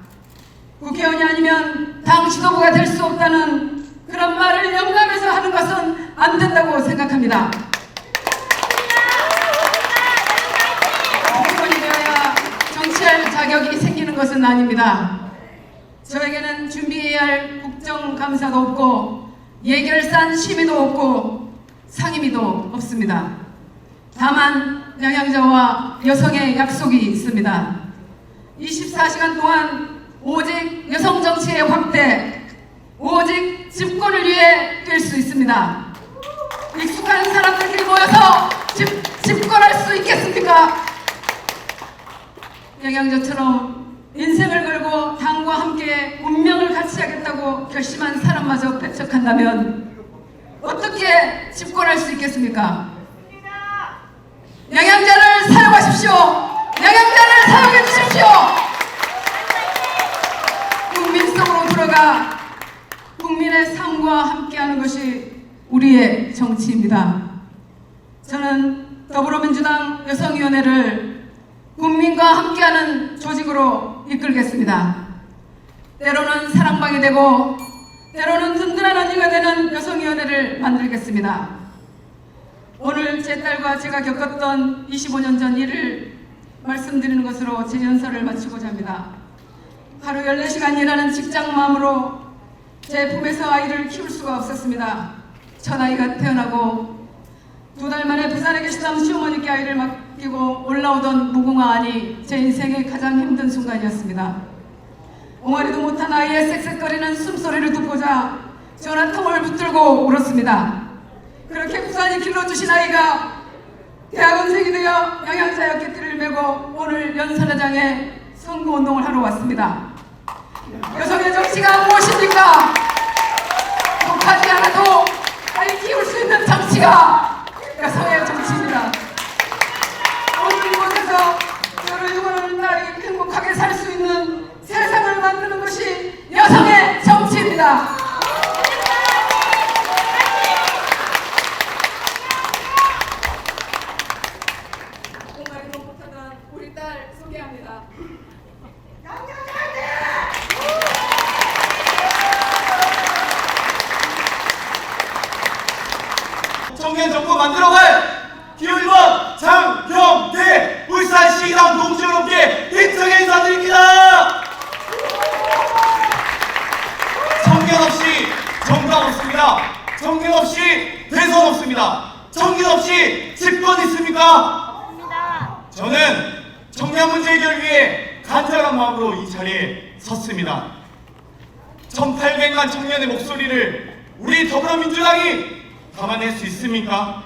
국회의원이 아니면 당 지도부가 될 수 없다는 그런 말을 영남에서 하는 것은 안 된다고 생각합니다. 국회의원이 되어야 정치할 자격이 생기는 것은 아닙니다. 저에게는 준비해야 할 국정감사도 없고 예결산 심의도 없고 상임위도 없습니다. 다만 양향자와 여성의 약속이 있습니다. 24시간 동안 오직 여성 정치의 확대, 오직 집권을 위해 뛸 수 있습니다. 익숙한 사람들끼리 모여서 집권할 수 있겠습니까? 영양제처럼 인생을 걸고 당과 함께 운명을 같이 하겠다고 결심한 사람마저 배척한다면 어떻게 집권할 수 있겠습니까? 영양제를 사용하십시오. 영양제를 사용해 주십시오. 국민 속으로 들어가 국민의 삶과 함께하는 것이 우리의 정치입니다. 저는 더불어민주당 여성위원회를 국민과 함께하는 조직으로 이끌겠습니다. 때로는 사랑방이 되고 때로는 든든한 언니가 되는 여성위원회를 만들겠습니다. 오늘 제 딸과 제가 겪었던 25년 전 일을 말씀드리는 것으로 제 연설을 마치고자 합니다. 하루 14시간 일하는 직장맘으로 제 품에서 아이를 키울 수가 없었습니다. 첫 아이가 태어나고 2달 만에 부산에 계시던 시어머니께 아이를 맡기고 올라오던 무궁화 안이 제 인생의 가장 힘든 순간이었습니다. 옹알이도 못한 아이의 쌕쌕거리는 숨소리를 듣고자 전화통을 붙들고 울었습니다. 그렇게 부산이 길러주신 아이가 대학원생이 되어 영양자였기 띠를 메고 오늘 연설회장에 선거운동을 하러 왔습니다. 여성의 정치가 무엇입니까? 독하지 않아도 아이 키울 수 있는 정치가 여성의 정치입니다. 오늘 이곳에서 저를 응원하는 딸이 행복하게 살 수 있는 세상을 만드는 것이 여성의 정치입니다. 옹알이도 못하던 우리 딸 소개합니다. 청년 정부 만들어갈 기호1번 장경태 울산시당 동지여러분께 입장해 인사드립니다. 청년 없이 정당 없습니다. 청년 없이 대선 없습니다. 청년 없이 집권 있습니까? 저는 청년 문제 해결 위해 간절한 마음으로 이 자리에 섰습니다. 1800만 청년의 목소리를 우리 더불어민주당이 담아낼 수 있습니까?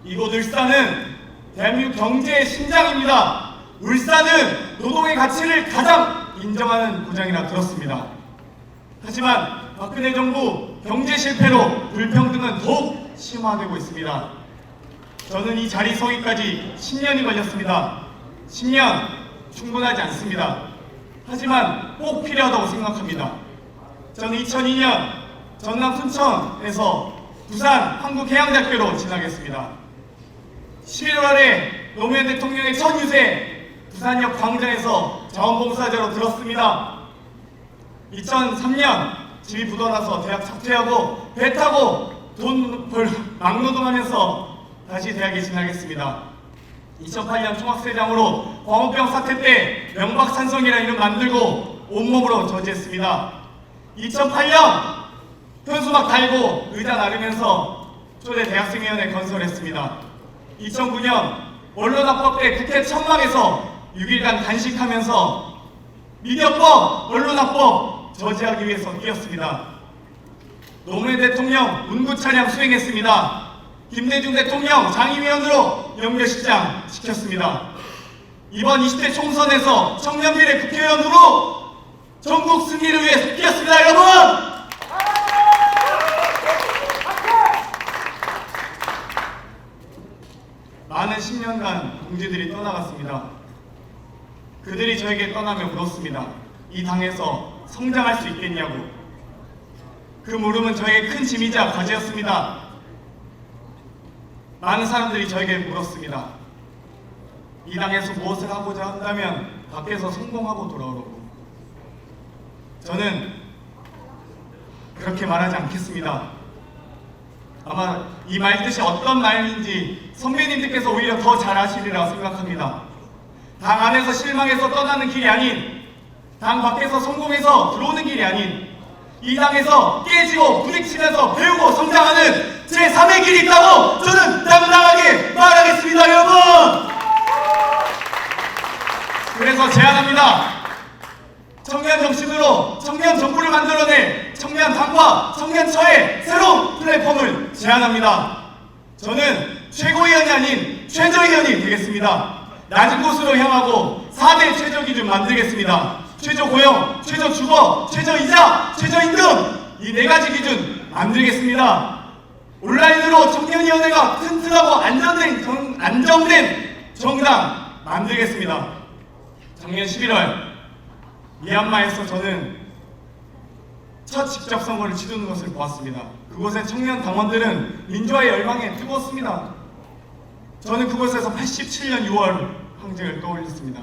이곳 울산은 대한민국 경제의 심장입니다. 울산은 노동의 가치를 가장 인정하는 고장이라 들었습니다. 하지만 박근혜 정부 경제 실패로 불평등은 더욱 심화되고 있습니다. 저는 이 자리 서기까지 10년이 걸렸습니다. 10년 충분하지 않습니다. 하지만 꼭 필요하다고 생각합니다. 저는 2002년 전남 순천에서 부산 한국해양대학교로 진학했습니다. 11월에 노무현 대통령의 첫 유세 부산역 광장에서 자원봉사자로 들었습니다. 2003년 집이 부도나서 대학 사퇴하고 배 타고 돈 벌 막노동하면서 다시 대학에 진학했습니다. 2008년 총학생회장으로 광우병 사태 때 명박산성이라는 이름 만들고 온몸으로 저지했습니다. 2008년 현수막 달고 의자 나르면서 초대 대학생위원회 건설했습니다. 2009년 언론학법 때 국회 천막에서 6일간 단식하면서 미디어법, 언론학법 저지하기 위해서 뛰었습니다. 노무현 대통령 문구 차량 수행했습니다. 김대중 대통령 장의위원으로 연결식장 시켰습니다. 이번 20대 총선에서 청년비례 국회의원으로 전국 승리를 위해 뛰었습니다. 여러분! 많은 10년간 동지들이 떠나갔습니다. 그들이 저에게 떠나며 물었습니다. 이 당에서 성장할 수 있겠냐고. 그 물음은 저에게 큰 짐이자 과제였습니다. 많은 사람들이 저에게 물었습니다. 이 당에서 무엇을 하고자 한다면 밖에서 성공하고 돌아오라고. 저는 그렇게 말하지 않겠습니다. 아마 이 말 뜻이 어떤 말인지 선배님들께서 오히려 더 잘 아시리라 생각합니다. 당 안에서 실망해서 떠나는 길이 아닌, 당 밖에서 성공해서 들어오는 길이 아닌, 이 당에서 깨지고 부딪히면서 배우고 성장하는 제3의 길이 있다고 저는 당당하게 말하겠습니다. 여러분! 그래서 제안합니다. 청년 정신으로 청년 정부를 만들어낼 청년 아닌 최저위원이 되겠습니다. 낮은 곳으로 향하고 4대 최저 기준 만들겠습니다. 최저 고용, 최저 주거, 최저 이자, 최저 임금 이 4가지 기준 만들겠습니다. 온라인으로 청년위원회가 튼튼하고 안정된 정당 만들겠습니다. 작년 11월 미얀마에서 저는 첫 직접 선거를 치르는 것을 보았습니다. 그곳의 청년 당원들은 민주화의 열망에 뜨거웠습니다. 저는 그곳에서 87년 6월 항쟁을 떠올렸습니다.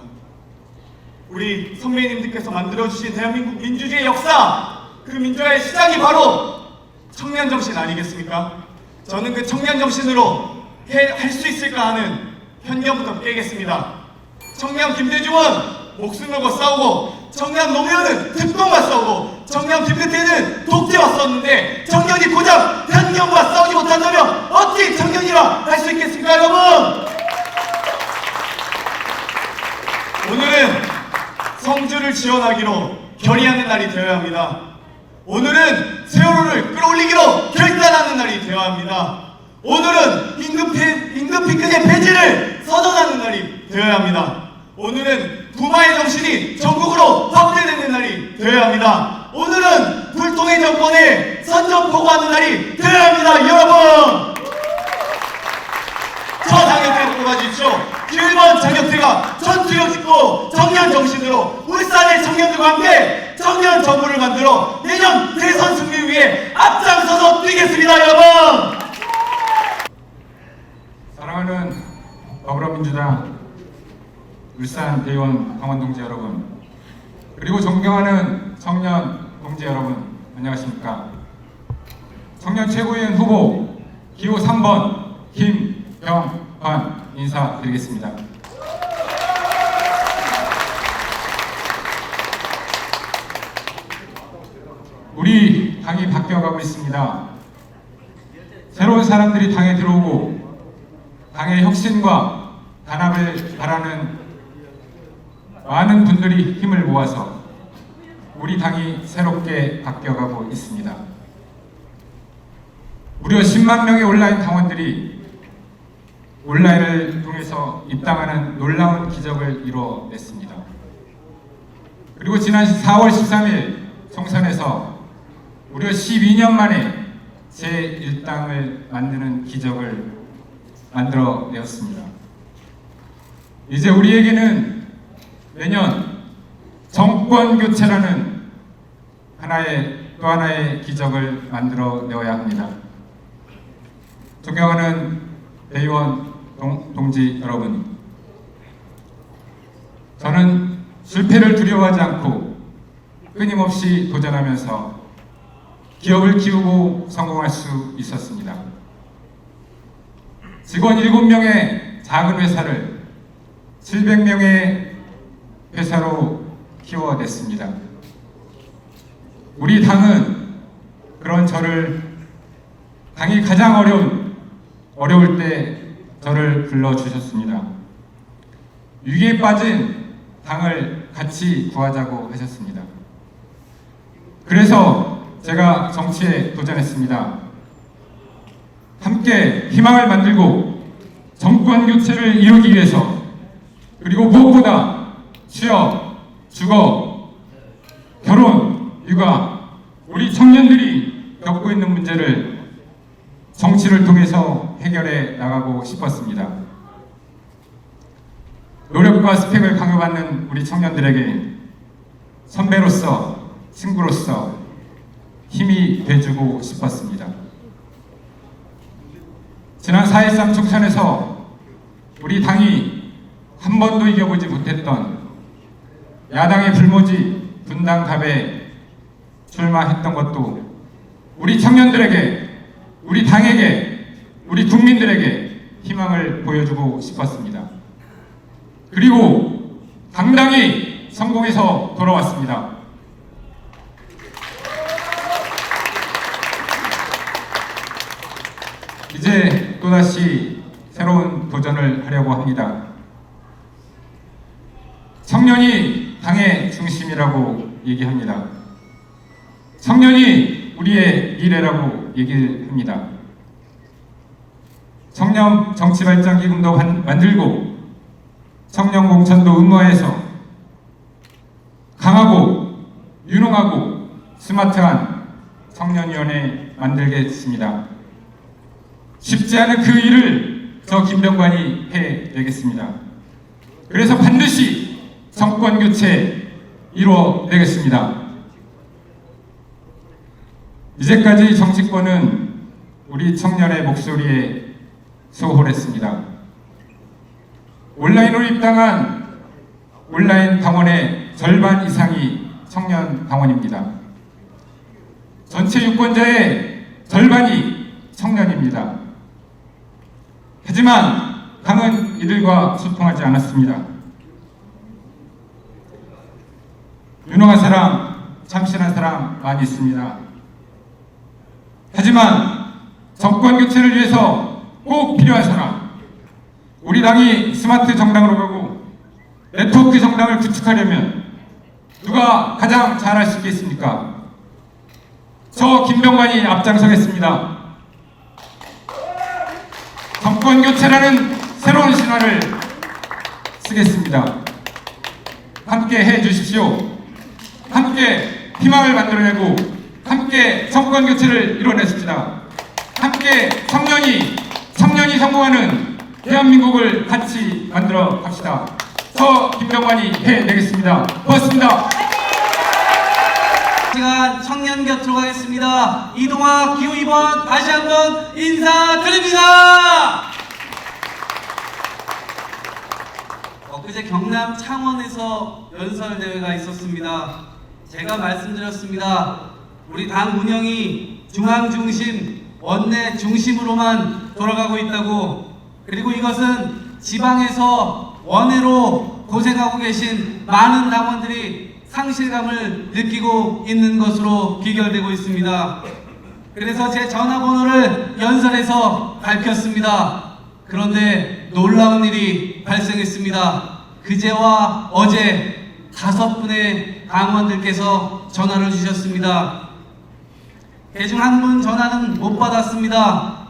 우리 선배님들께서 만들어주신 대한민국 민주주의 역사, 그 민주화의 시작이 바로 청년 정신 아니겠습니까? 저는 그 청년 정신으로 할 수 있을까 하는 편견부터 깨겠습니다. 청년 김대중은 목숨 걸고 싸우고, 청년 노무현은 특권과 싸우고, 청년 김대태는 독재와 싸웠는데 청년이 고작 편견과 싸우지 못한다면 어떻게 청년이라 할 수 있겠습니까, 여러분? 오늘은 성주를 지원하기로 결의하는 날이 되어야 합니다. 오늘은 세월호를 끌어올리기로 결단하는 날이 되어야 합니다. 오늘은 임금피크의 폐지를 선언하는 날이 되어야 합니다. 오늘은 부마의 정신이 전국으로 확대되는 날이 되어야 합니다. 오늘은 불통의 정권에 선전포고하는 날이 되어야 합니다. 여러분! 저 장혁태를 뽑아주십시오. 1번 장혁태가 전투력 짓고 청년 정신으로 울산의 청년들과 함께 청년 정부를 만들어 내년 대선 승리 위해 앞장서서 뛰겠습니다. 여러분! 사랑하는 더불어민주당 울산 대의원 당원 동지 여러분, 그리고 존경하는 청년 동지 여러분, 안녕하십니까? 청년 최고위원 후보 기호 3번 김병환 인사드리겠습니다. 우리 당이 바뀌어가고 있습니다. 새로운 사람들이 당에 들어오고 당의 혁신과 단합을 바라는 많은 분들이 힘을 모아서 우리 당이 새롭게 바뀌어가고 있습니다. 무려 10만 명의 온라인 당원들이 온라인을 통해서 입당하는 놀라운 기적을 이뤄냈습니다. 그리고 지난 4월 13일 총선에서 무려 12년 만에 제1당을 만드는 기적을 만들어내었습니다. 이제 우리에게는 내년 정권 교체라는 또 하나의 기적을 만들어내어야 합니다. 존경하는 대의원 동지 여러분, 저는 실패를 두려워하지 않고 끊임없이 도전하면서 기업을 키우고 성공할 수 있었습니다. 직원 7명의 작은 회사를 700명의 회사로 키워냈습니다. 우리 당은 그런 당이 가장 어려울 때 저를 불러주셨습니다. 위기에 빠진 당을 같이 구하자고 하셨습니다. 그래서 제가 정치에 도전했습니다. 함께 희망을 만들고 정권 교체를 이루기 위해서, 그리고 무엇보다 취업, 주거, 결혼, 육아, 우리 청년들이 겪고 있는 문제를 정치를 통해서 해결해 나가고 싶었습니다. 노력과 스펙을 강요받는 우리 청년들에게 선배로서, 친구로서 힘이 돼주고 싶었습니다. 지난 4.13 총선에서 우리 당이 한 번도 이겨보지 못했던 야당의 불모지 분당갑에 출마했던 것도 우리 청년들에게, 우리 당에게, 우리 국민들에게 희망을 보여주고 싶었습니다. 그리고 당당히 성공해서 돌아왔습니다. 이제 또다시 새로운 도전을 하려고 합니다. 청년이 당의 중심이라고 얘기합니다. 청년이 우리의 미래라고 얘기를 합니다. 청년 정치발전기금도 만들고 청년 공천도 응모해서 강하고 유능하고 스마트한 청년위원회 만들겠습니다. 쉽지 않은 그 일을 저 김병관이 해내겠습니다. 그래서 반드시 정권 교체 이루어내겠습니다. 이제까지 정치권은 우리 청년의 목소리에 소홀했습니다. 온라인으로 입당한 온라인 당원의 절반 이상이 청년 당원입니다. 전체 유권자의 절반이 청년입니다. 하지만 당은 이들과 소통하지 않았습니다. 유능한 사람, 참신한 사람 많이 있습니다. 하지만 정권 교체를 위해서 꼭 필요한 사람, 우리 당이 스마트 정당으로 가고 네트워크 정당을 구축하려면 누가 가장 잘할 수 있겠습니까? 저 김병관이 앞장서겠습니다. 정권 교체라는 새로운 신화를 쓰겠습니다. 함께 해주십시오. 함께 희망을 만들어내고 함께 정권 교체를 이뤄냈습니다. 함께 청년이 성공하는 대한민국을 같이 만들어 갑시다. 저 김병관이 해내겠습니다. 고맙습니다. 시간 청년 곁으로 가겠습니다. 이동학 기호 2번 다시 한번 인사드립니다. 엊그제 경남 창원에서 연설대회가 있었습니다. 제가 말씀드렸습니다. 우리 당 운영이 중앙 중심, 원내 중심으로만 돌아가고 있다고, 그리고 이것은 지방에서 원외로 고생하고 계신 많은 당원들이 상실감을 느끼고 있는 것으로 귀결되고 있습니다. 그래서 제 전화번호를 연설에서 밝혔습니다. 그런데 놀라운 일이 발생했습니다. 그제와 어제 5분의 당원들께서 전화를 주셨습니다. 그중 한 분 전화는 못 받았습니다.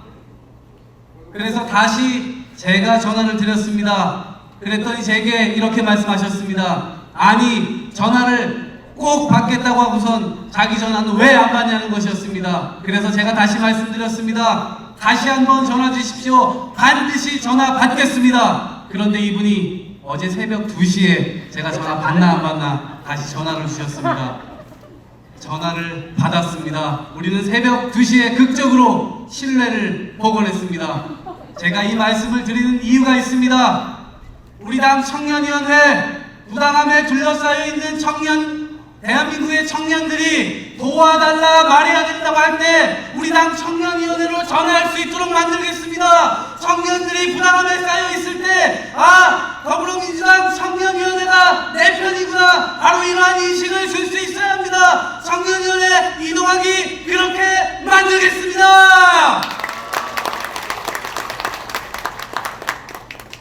그래서 다시 제가 전화를 드렸습니다. 그랬더니 제게 이렇게 말씀하셨습니다. 아니, 전화를 꼭 받겠다고 하고선 자기 전화는 왜 안 받냐는 것이었습니다. 그래서 제가 다시 말씀드렸습니다. 다시 한번 전화 주십시오. 반드시 전화 받겠습니다. 그런데 이분이 어제 새벽 2시에 제가 전화 받나 안 받나 다시 전화를 주셨습니다. 전화를 받았습니다. 우리는 새벽 2시에 극적으로 신뢰를 복원했습니다. 제가 이 말씀을 드리는 이유가 있습니다. 우리 당 청년위원회, 부당함에 둘러싸여 있는 대한민국의 청년들이 도와달라 말해야 된다고 할 때 우리 당 청년위원회로 전화할 수 있도록 만들겠습니다. 청년들이 부당함에 쌓여 있을 때, 아, 더불어민주당 청년위원회가 내 편이구나, 바로 이러한 인식을 줄 수 있어야 합니다. 청년위원회 이동하기 그렇게 만들겠습니다.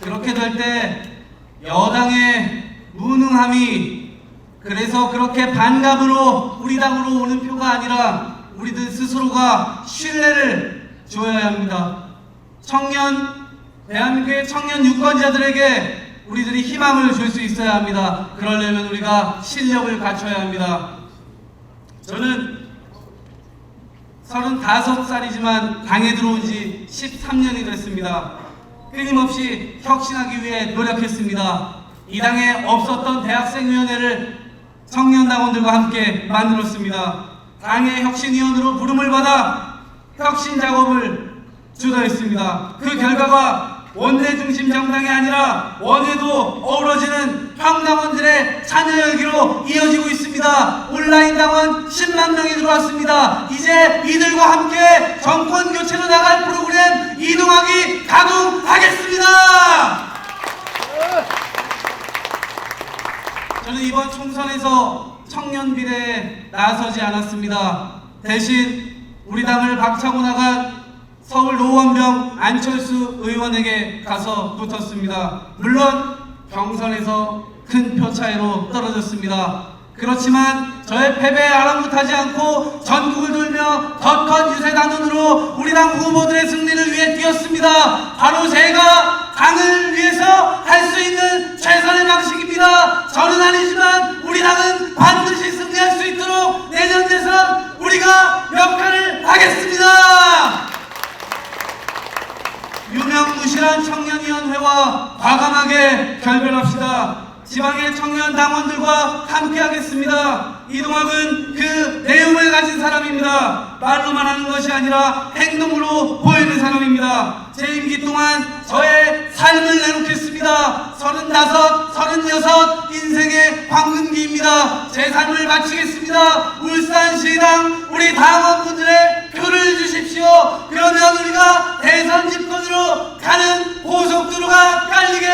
그렇게 될 때 여당의 무능함이, 그래서 그렇게 반감으로 우리 당으로 오는 표가 아니라 우리들 스스로가 신뢰를 줘야 합니다. 대한민국의 청년 유권자들에게 우리들이 희망을 줄 수 있어야 합니다. 그러려면 우리가 실력을 갖춰야 합니다. 저는 35살이지만 당에 들어온 지 13년이 됐습니다. 끊임없이 혁신하기 위해 노력했습니다. 이 당에 없었던 대학생위원회를 청년당원들과 함께 만들었습니다. 당의 혁신위원으로 부름을 받아 혁신 작업을 주도했습니다. 그 결과가 원내 중심 정당이 아니라 원외도 어우러지는 평당원들의 참여열기로 이어지고 있습니다. 온라인 당원 10만 명이 들어왔습니다. 이제 이들과 함께 정권 교체로 나갈 프로그램 이동하기 가동하겠습니다. 저는 이번 총선에서 청년 비례에 나서지 않았습니다. 대신 우리 당을 박차고 나간 서울 노원병 안철수 의원에게 가서 붙었습니다. 물론 경선에서 큰 표 차이로 떨어졌습니다. 그렇지만 저의 패배에 아랑곳하지 않고 전국을 돌며 덧컷 유세 단원으로 우리 당 후보들의 승리를 위해 뛰었습니다. 바로 제가 당을 위해서 할 수 있는 최선의 방식입니다. 저는 아니지만 우리 당은 반드시 승리할 수 있도록 내년 대선 우리가 역할을 하겠습니다. 유명무실한 청년위원회와 과감하게 결별합시다. 지방의 청년 당원들과 함께하겠습니다. 이동학은 그 내용을 가진 사람입니다. 말로만 하는 것이 아니라 행동으로 보이는 사람입니다. 제 임기 동안 저의 삶을 내놓겠습니다. 35, 36 인생의 황금기입니다. 제 삶을 바치겠습니다. 울산시당 우리 당원분들의 표를 주십시오. 그러면 우리가 대선 집권으로 가는 고속도로가 깔리게